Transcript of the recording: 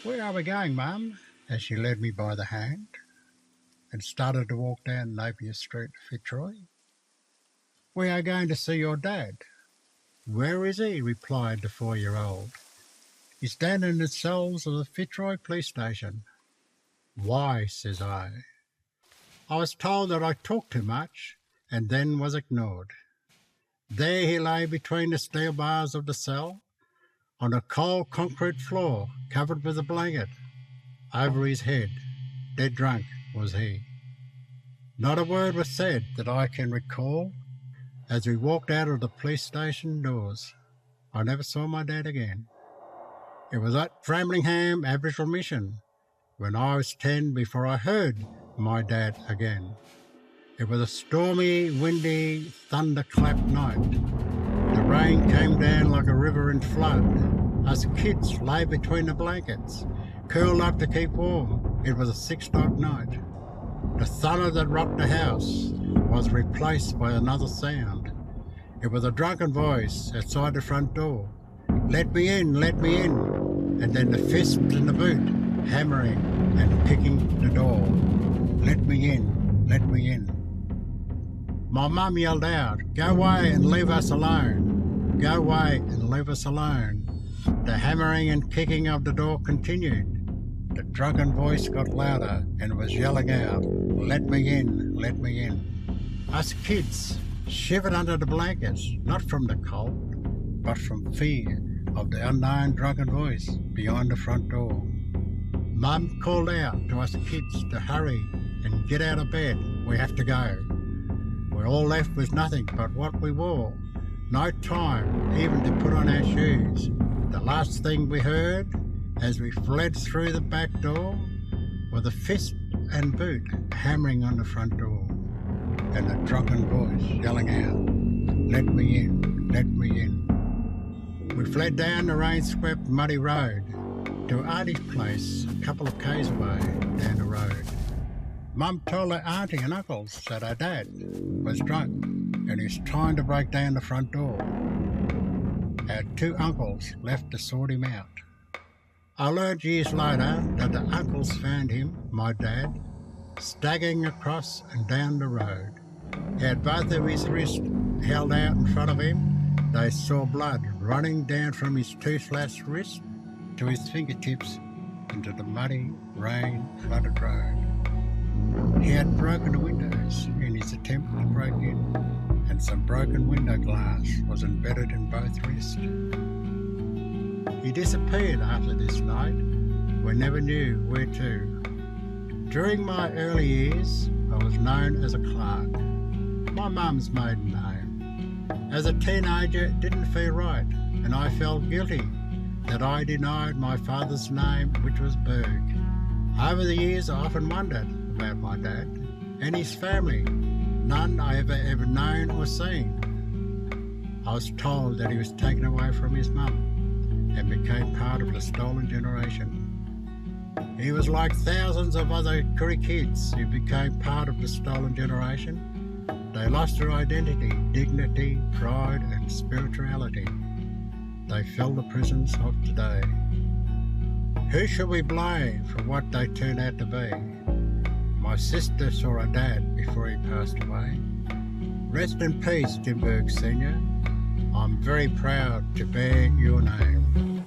"Where are we going, Mum?" as she led me by the hand and started to walk down Napier Street, Fitzroy. "We are going to see your dad." "Where is he?" replied the 4-year-old. "He's down in the cells of the Fitzroy police station." "Why?" says I. "I was told that I talked too much and then was ignored." There he lay between the steel bars of the cell, on a cold concrete floor covered with a blanket. Over his head, dead drunk, was he. Not a word was said that I can recall as we walked out of the police station doors. I never saw my dad again. It was at Framlingham Aboriginal Mission when I was 10 before I heard my dad again. It was a stormy, windy, thunderclap night. The rain came down like a river in flood. Us kids lay between the blankets, curled up to keep warm. It was a 6 o'clock night. The thunder that rocked the house was replaced by another sound. It was a drunken voice outside the front door. "Let me in, let me in." And then the fist in the boot, hammering and kicking the door. "Let me in, let me in." My mum yelled out, "Go away and leave us alone. Go away and leave us alone." The hammering and kicking of the door continued. The drunken voice got louder and was yelling out, "Let me in, let me in." Us kids shivered under the blankets, not from the cold, but from fear of the unknown drunken voice behind the front door. Mum called out to us kids to hurry and get out of bed. "We have to go." We're all left with nothing but what we wore. No time even to put on our shoes. The last thing we heard as we fled through the back door were the fist and boot hammering on the front door and a drunken voice yelling out, "Let me in, let me in." We fled down the rain-swept muddy road to Auntie's place a couple of k's away down the road. Mum told her auntie and uncles that her dad was drunk and he was trying to break down the front door. Our 2 uncles left to sort him out. I learned years later that the uncles found him, my dad, staggering across and down the road. He had both of his wrists held out in front of him. They saw blood running down from his toothless wrist to his fingertips into the muddy, rain-flooded road. He had broken the windows in his attempt to break in, and some broken window glass was embedded in both wrists. He disappeared after this night. We never knew where to. During my early years, I was known as a Clark, my mum's maiden name. As a teenager, it didn't feel right, and I felt guilty that I denied my father's name, which was Berg. Over the years, I often wondered about my dad and his family, none I ever known or seen. I was told that he was taken away from his mum and became part of the stolen generation. He was like thousands of other Koorie kids who became part of the stolen generation. They lost their identity, dignity, pride and spirituality. They fill the prisons of today. Who should we blame for what they turned out to be? My sister saw her dad before he passed away. Rest in peace, Tim Berg Sr. I'm very proud to bear your name.